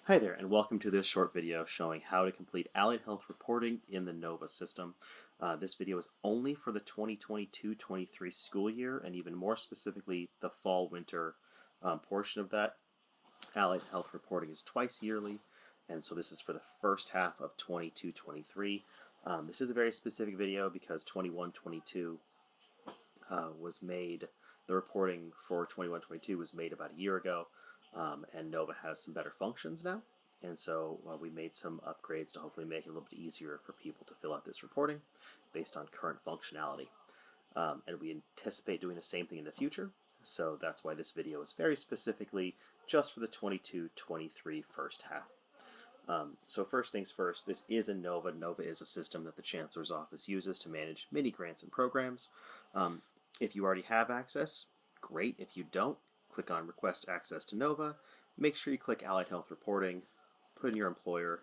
Hi there, and welcome to this short video showing how to complete allied health reporting in the NOVA system. This video is only for the 2022-23 school year, and even more specifically, the fall-winter portion of that. Allied health reporting is twice yearly, and so this is for the first half of 22-23. This is a very specific video because 21-22 was made, the reporting for 21-22 was made about a year ago, and Nova has some better functions now. And so we made some upgrades to hopefully make it a little bit easier for people to fill out this reporting based on current functionality. And we anticipate doing the same thing in the future. So that's why this video is very specifically just for the 22-23 first half. So first things first, this is a NOVA. NOVA is a system that the Chancellor's Office uses to manage many grants and programs. If you already have access, great. If you don't, click on Request Access to NOVA. Make sure you click Allied Health Reporting, put in your employer,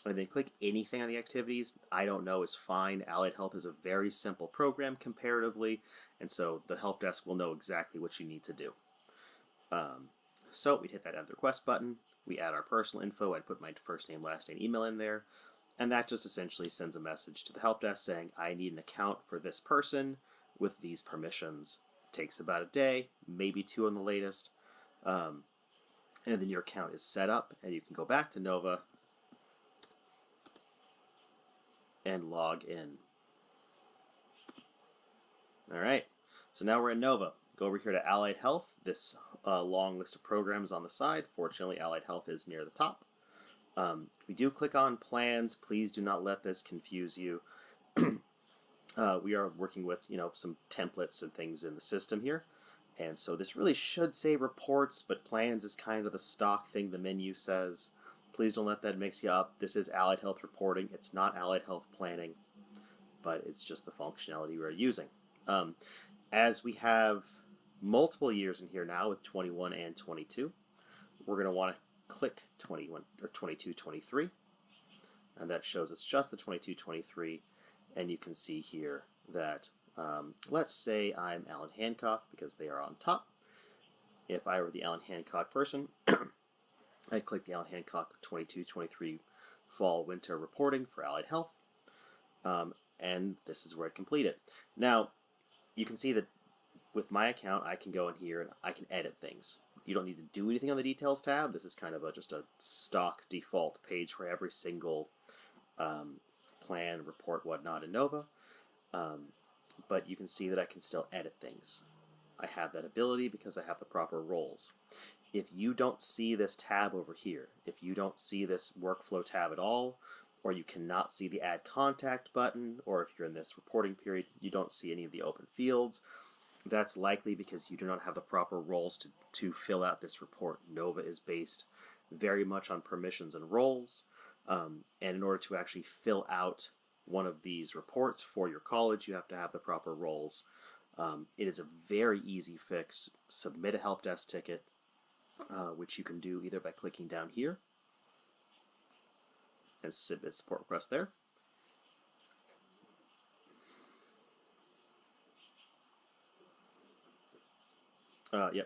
and then click anything on the activities. I don't know is fine. Allied Health is a very simple program comparatively, and so the help desk will know exactly what you need to do. So we'd hit that Add Request button. We add our personal info. I'd put my first name, last name, email in there. And that just essentially sends a message to the help desk saying, I need an account for this person with these permissions. Takes about a day, maybe two on the latest. And then your account is set up, and you can go back to Nova and log in. All right, so now we're in Nova. Go over here to Allied Health. This long list of programs on the side. Fortunately, Allied Health is near the top. We do click on plans. Please do not let this confuse you. We are working with some templates and things in the system here, and so this really should say reports, but plans is kind of the stock thing the menu says. Please don't let that mix you up. This is Allied Health reporting. It's not Allied Health planning, but it's just the functionality we're using. As we have multiple years in here now with 21 and 22, we're going to want to click 21 or 22-23, and that shows us just the 22-23. And you can see here that, let's say I'm Alan Hancock because they are on top. If I were the Alan Hancock person, I'd click the Alan Hancock 22-23 fall winter reporting for Allied Health, and this is where I'd complete it. Now, you can see that with my account, I can go in here and I can edit things. You don't need to do anything on the Details tab. This is kind of just a stock default page for every single plan, report, whatnot in Nova. But you can see that I can still edit things. I have that ability because I have the proper roles. If you don't see this tab over here, if you don't see this workflow tab at all, or you cannot see the add contact button, or if you're in this reporting period, you don't see any of the open fields, that's likely because you do not have the proper roles to fill out this report. Nova is based very much on permissions and roles. And in order to actually fill out one of these reports for your college, you have to have the proper roles. It is a very easy fix. Submit a help desk ticket, which you can do either by clicking down here and submit support request there.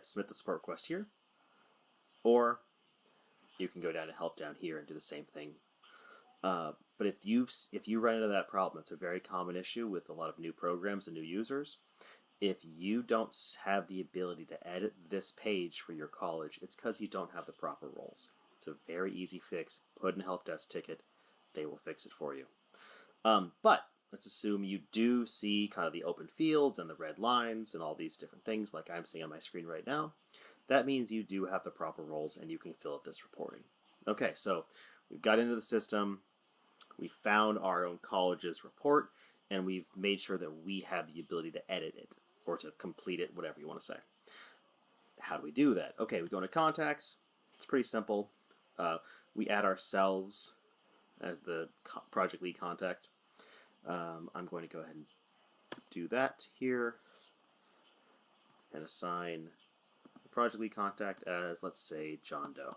Submit the support request here. Or you can go down to help down here and do the same thing. But if you run into that problem, it's a very common issue with a lot of new programs and new users. If you don't have the ability to edit this page for your college, it's because you don't have the proper roles. It's a very easy fix. Put in a help desk ticket. They will fix it for you. But let's assume you do see kind of the open fields and the red lines and all these different things like I'm seeing on my screen right now. That means you do have the proper roles and you can fill out this reporting. Okay, so we've got into the system. We found our own college's report, and we've made sure that we have the ability to edit it or to complete it, whatever you want to say. How do we do that? Okay, we go into contacts. It's pretty simple. We add ourselves as the project lead contact. I'm going to go ahead and do that here and assign the project lead contact as, let's say, John Doe.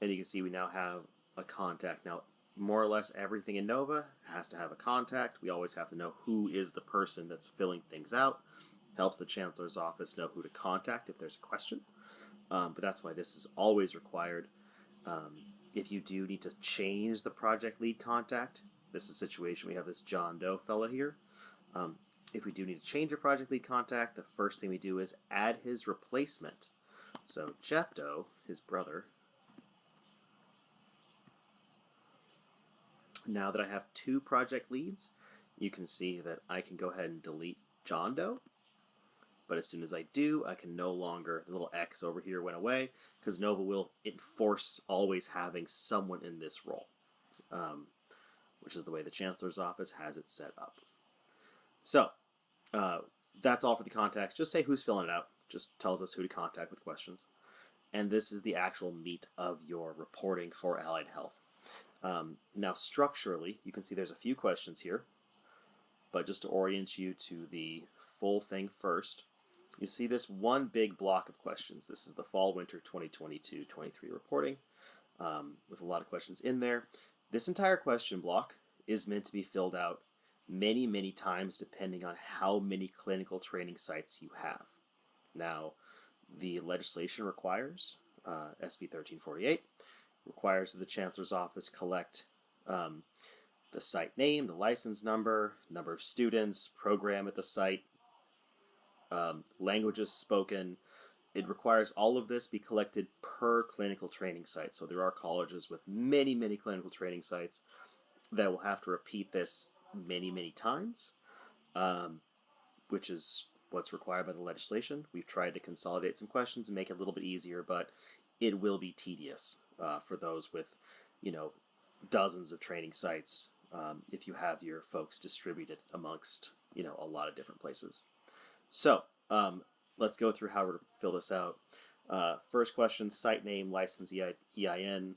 And you can see we now have a contact. Now, more or less everything in Nova has to have a contact. We always have to know who is the person that's filling things out. Helps the Chancellor's office know who to contact if there's a question. But that's why this is always required. Um, if you do need to change the project lead contact, this is a situation we have this John Doe fella here. If we do need to change a project lead contact, the first thing we do is add his replacement. So Jeff Doe, his brother. Now that I have two project leads, you can see that I can go ahead and delete John Doe. But as soon as I do, I can no longer, the little X over here went away, because Nova will enforce always having someone in this role, which is the way the Chancellor's office has it set up. So, that's all for the contacts. Just say who's filling it out. Just tells us who to contact with questions. And this is the actual meat of your reporting for Allied Health. Now, structurally, you can see there's a few questions here, but just to orient you to the full thing first, you see this one big block of questions. This is the Fall-Winter 2022-23 reporting, with a lot of questions in there. This entire question block is meant to be filled out many, many times depending on how many clinical training sites you have. Now, the legislation requires, SB 1348, requires that the Chancellor's office collect the site name, the license number, number of students, program at the site, languages spoken. It requires all of this be collected per clinical training site. So there are colleges with many, many clinical training sites that will have to repeat this many, many times, which is what's required by the legislation. We've tried to consolidate some questions and make it a little bit easier, but it will be tedious for those with, dozens of training sites if you have your folks distributed amongst, a lot of different places. So let's go through how we're to fill this out. First question, site name, license EIN,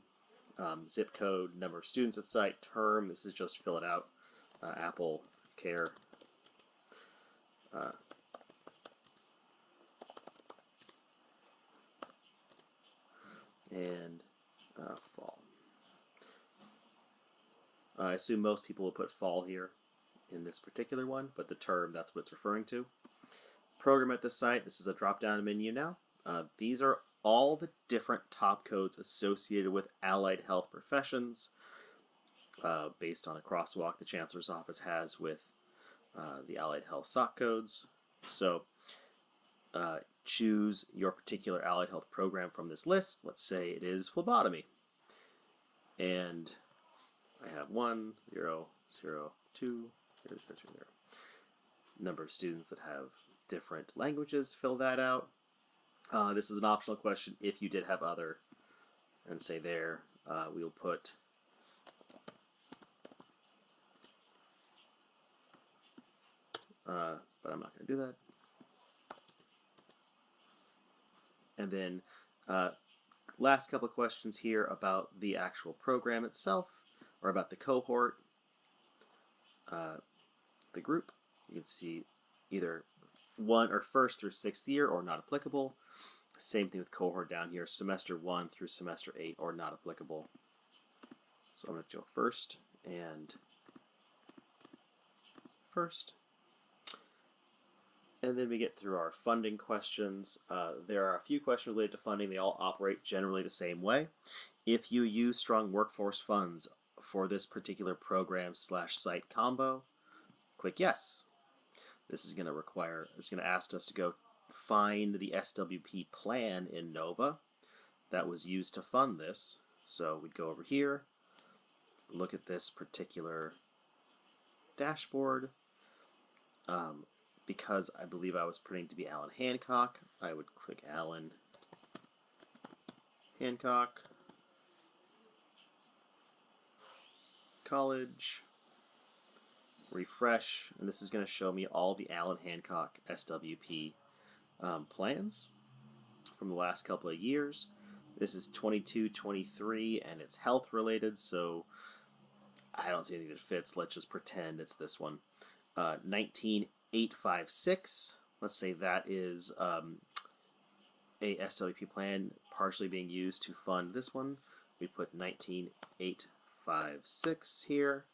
zip code, number of students at site, term. This is just fill it out. Apple Care. And fall. I assume most people will put fall here in this particular one, but the term, that's what it's referring to. Program at this site, this is a drop-down menu now. These are all the different top codes associated with allied health professions based on a crosswalk the Chancellor's office has with the allied health SOC codes. So choose your particular allied health program from this list. Let's say it is phlebotomy. And I have 1, 0, 0, 2, 0, 0, 2, 0. Number of students that have different languages, fill that out. This is an optional question if you did have other, and say there, we'll put but I'm not going to do that. And then last couple of questions here about the actual program itself, or about the cohort, the group. You can see either 1 or 1st through 6th year or not applicable. Same thing with cohort down here, semester 1 through semester 8 or not applicable. So I'm going to go 1st and 1st. And then we get through our funding questions. There are a few questions related to funding. They all operate generally the same way. If you use strong workforce funds for this particular program/site combo, click yes. This is going to require, it's going to ask us to go find the SWP plan in Nova that was used to fund this. So we'd go over here, look at this particular dashboard. Because I believe I was putting to be Alan Hancock, I would click Alan Hancock College, refresh, and this is going to show me all the Alan Hancock SWP plans from the last couple of years. This is 22-23 and it's health related, so I don't see anything that fits. Let's just pretend it's this one. 19856, let's say that is a SWP plan partially being used to fund this one. We put 19856 5, 6 here,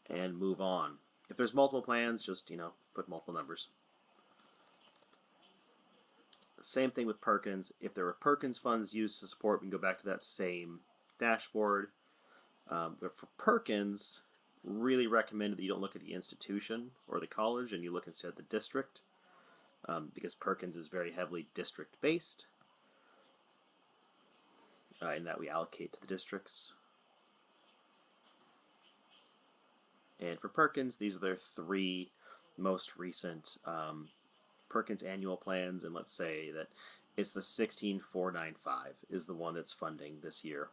and move on. If there's multiple plans, just, put multiple numbers. Same thing with Perkins. If there were Perkins funds used to support, we can go back to that same dashboard. But for Perkins, really recommend that you don't look at the institution or the college and you look instead at the district, because Perkins is very heavily district-based, in that we allocate to the districts. And for Perkins, these are their 3 most recent Perkins annual plans, and let's say that it's the 16495 is the one that's funding this year.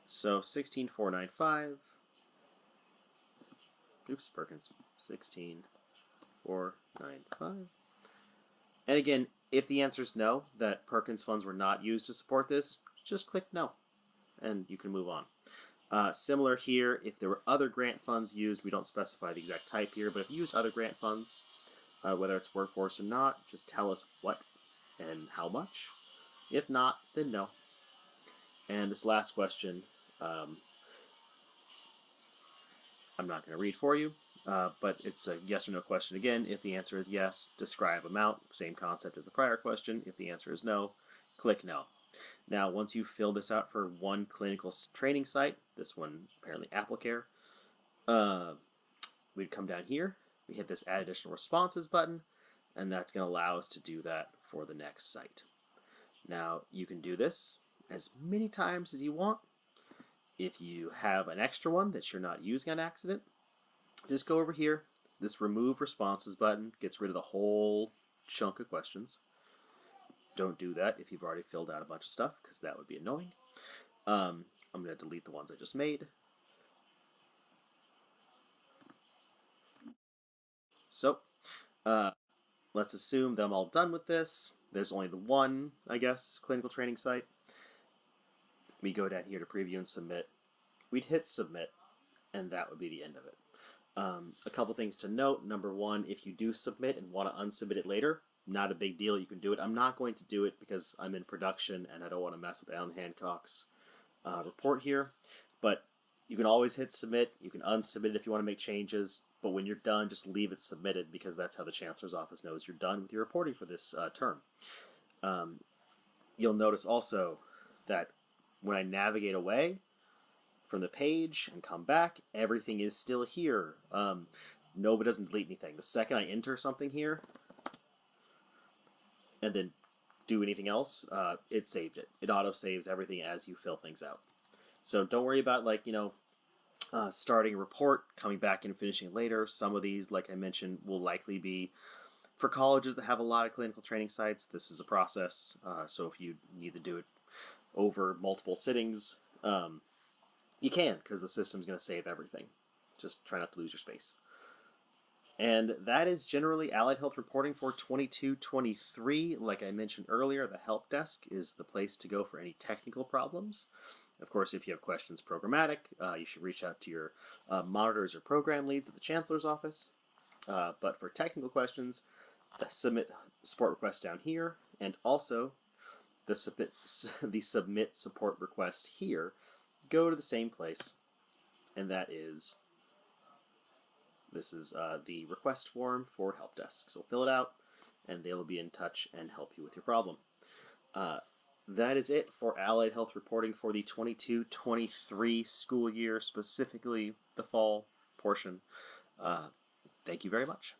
So 16495, oops, Perkins, 16495. And again, if the answer is no, that Perkins funds were not used to support this, just click no, and you can move on. Similar here, if there were other grant funds used, we don't specify the exact type here, but if you used other grant funds, whether it's workforce or not, just tell us what and how much. If not, then no. And this last question, I'm not going to read for you, but it's a yes or no question again. If the answer is yes, describe amount. Same concept as the prior question. If the answer is no, click no. Now, once you fill this out for one clinical training site, this one apparently Applicare, we'd come down here, we hit this add additional responses button, and that's going to allow us to do that for the next site. Now, you can do this as many times as you want. If you have an extra one that you're not using on accident, just go over here. This remove responses button gets rid of the whole chunk of questions. Don't do that if you've already filled out a bunch of stuff, because that would be annoying. I'm going to delete the ones I just made. So, let's assume that I'm all done with this. There's only the one, I guess, clinical training site. We go down here to preview and submit. We'd hit submit, and that would be the end of it. A couple things to note. Number one, if you do submit and want to unsubmit it later, not a big deal. You can do it. I'm not going to do it because I'm in production and I don't want to mess with Alan Hancock's report here. But you can always hit submit. You can unsubmit it if you want to make changes. But when you're done, just leave it submitted, because that's how the Chancellor's Office knows you're done with your reporting for this term. You'll notice also that when I navigate away from the page and come back, everything is still here. Nova doesn't delete anything. The second I enter something here and then do anything else, it saved it. It auto-saves everything as you fill things out. So don't worry about, starting a report, coming back and finishing it later. Some of these, like I mentioned, will likely be for colleges that have a lot of clinical training sites. This is a process, so if you need to do it over multiple sittings, you can, because the system's going to save everything. Just try not to lose your space. And that is generally Allied Health reporting for 22-23. Like I mentioned earlier, the help desk is the place to go for any technical problems. Of course, if you have questions programmatic, you should reach out to your monitors or program leads at the Chancellor's Office. But for technical questions, submit support request down here, and also the submit support request here, go to the same place, and this is the request form for help desk. So fill it out, and they will be in touch and help you with your problem. That is it for Allied Health reporting for the 22-23 school year, specifically the fall portion. Thank you very much.